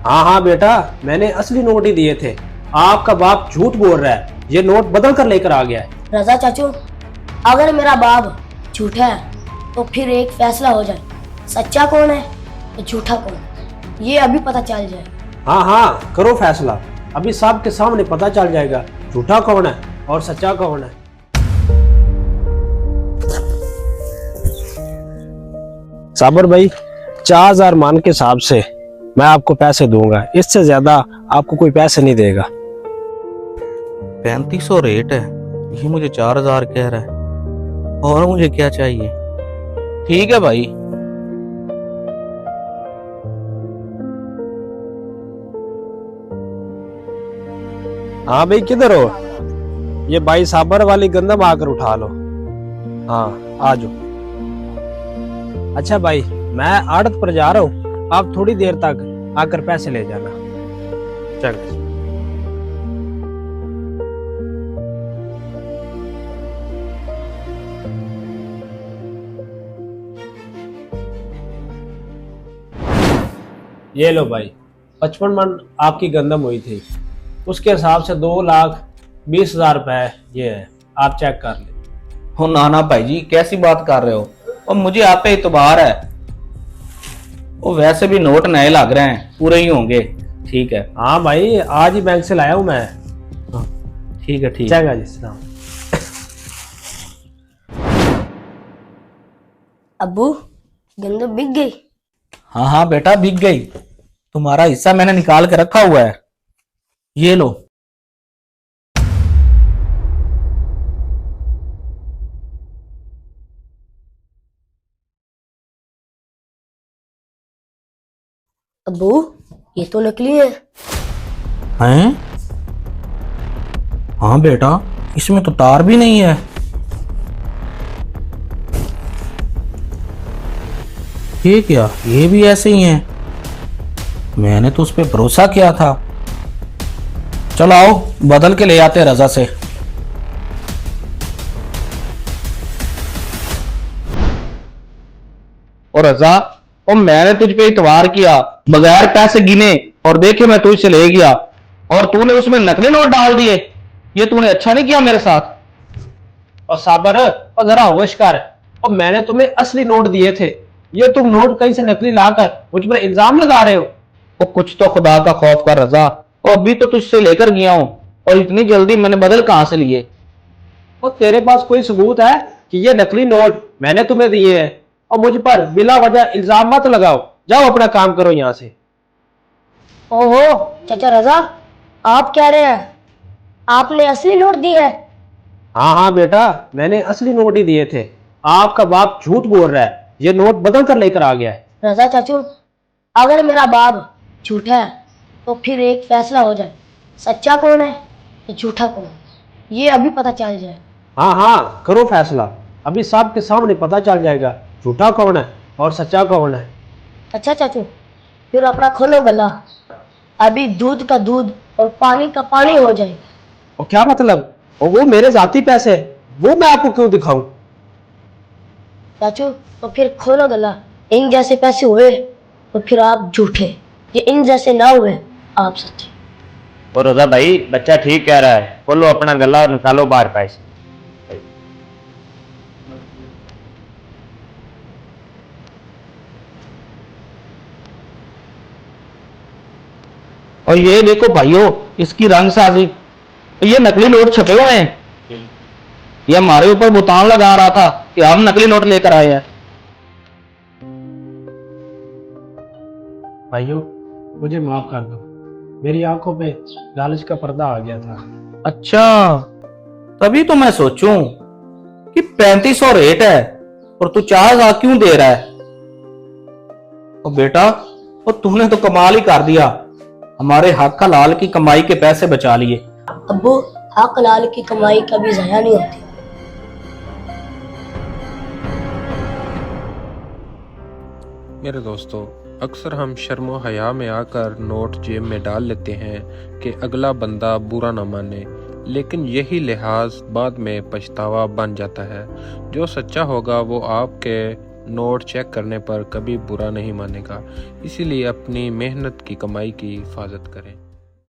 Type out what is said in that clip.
हाँ हाँ बेटा, मैंने असली नोट ही दिए थे। आपका बाप झूठ बोल रहा है, ये नोट बदल कर लेकर आ गया है। रजा चाचू, अगर मेरा बाप झूठा है तो फिर एक फैसला हो जाए, सच्चा कौन है तो झूठा कौन, ये अभी पता चल जाए। हाँ हाँ करो फैसला, अभी सबके सामने पता चल जाएगा झूठा कौन है और सच्चा कौन है। साबर भाई, 4000 मान के हिसाब से मैं आपको पैसे दूंगा, इससे ज्यादा आपको कोई पैसे नहीं देगा। 3500 रेट है, ये मुझे 4000 कह रहा है, और मुझे क्या चाहिए। ठीक है भाई। हाँ भाई किधर हो? ये भाई साबर वाली गंदम आकर उठा लो। हाँ आ जाओ। अच्छा भाई, मैं आड़त पर जा रहा हूँ, आप थोड़ी देर तक आकर पैसे ले जाना। चल। ये लो भाई, 55 मन आपकी गंदम हुई थी, उसके हिसाब से 2,20,000 रुपए ये है, आप चेक कर ले। हो नाना भाई जी, कैसी बात कर रहे हो? और मुझे आप पे इतबार है। वो वैसे भी नोट नए लग रहे हैं, पूरे ही होंगे। ठीक है। हाँ भाई, आज ही बैंक से लाया हूँ मैं। ठीक है ठीक है। चेक है जी। अब्बू, गंदम बिक गई। हाँ हाँ बेटा, बिक गई। तुम्हारा हिस्सा मैंने निकाल के रखा हुआ है, ये लो। अब्बू, ये तो नकली है। हैं? हाँ बेटा, इसमें तो तार भी नहीं है। ये क्या, ये भी ऐसे ही हैं? मैंने तो उस पर भरोसा किया था। चलो आओ, बदल के ले आते हैं रजा से। और रजा, और मैंने तुझ पे इतवार किया, बगैर पैसे गिने और देखे मैं तुझसे ले गया, और तूने उसमें नकली नोट डाल दिए। ये तूने अच्छा नहीं किया मेरे साथ। और साबर, और जरा होश कर, और मैंने तुम्हें असली नोट दिए थे, ये तुम नोट कहीं से नकली लाकर मुझ पर इल्जाम लगा रहे हो। और कुछ तो खुदा का खौफ कर रजा, और अभी तो तुझसे लेकर गया हूं, और इतनी जल्दी मैंने बदल कहां से लिए? और तेरे पास कोई सबूत है कि ये नकली नोट मैंने तुम्हें दिए हैं? और मुझ पर बिला वजह इल्जाम मत लगाओ, जाओ अपना काम करो यहाँ से। ओहो चाचा रजा, आप कह रहे हैं आपने असली नोट दी है? हाँ हाँ बेटा, मैंने असली नोट ही दिए थे। आपका बाप झूठ बोल रहा है, ये नोट बदल कर लेकर आ गया है। रजा चाचू, अगर मेरा बाप झूठा है तो फिर एक फैसला हो जाए, सच्चा कौन है तो झूठा कौन, ये अभी पता चल जाए। हाँ हाँ करो फैसला, अभी सबके सामने पता चल जाएगा झूठा कौन है और सच्चा कौन है। अच्छा चाचू, फिर अपना खोलो गला, अभी दूध का दूध और पानी का पानी हो जाए। और क्या मतलब? और वो मेरे जाती पैसे हैं, वो मैं आपको क्यों दिखाऊं? चाचू तो फिर खोलो गला, इन जैसे पैसे हुए तो फिर आप झूठे, ये इन जैसे ना हुए आप सच्चे। और रजा भाई, बच्चा ठीक कह रहा है, खोलो अपना गला और निकालो बाहर पैसे। और ये देखो भाइयों, इसकी रंगसाजी, ये नकली नोट छपे हुए हैं। ये हमारे ऊपर बुतान लगा रहा था कि हम नकली नोट लेकर आए हैं। भाइयों, मुझे माफ कर दो, मेरी आंखों पे लालच का पर्दा आ गया था। अच्छा, तभी तो मैं सोचूं कि 3500 रेट है और तू 4000 क्यों दे रहा है। और बेटा, और तूने तो कमाल ही कर दिया, हमारे हक हलाल की कमाई के पैसे बचा लिए। अब्बू, हक लाल की कमाई कभी ज़ाया नहीं होती। मेरे दोस्तों, अक्सर हम शर्मो हया में आकर नोट जेब में डाल लेते हैं कि अगला बंदा बुरा न माने, लेकिन यही लिहाज बाद में पछतावा बन जाता है। जो सच्चा होगा वो आपके नोट चेक करने पर कभी बुरा नहीं मानेगा। इसीलिए अपनी मेहनत की कमाई की हिफाजत करें।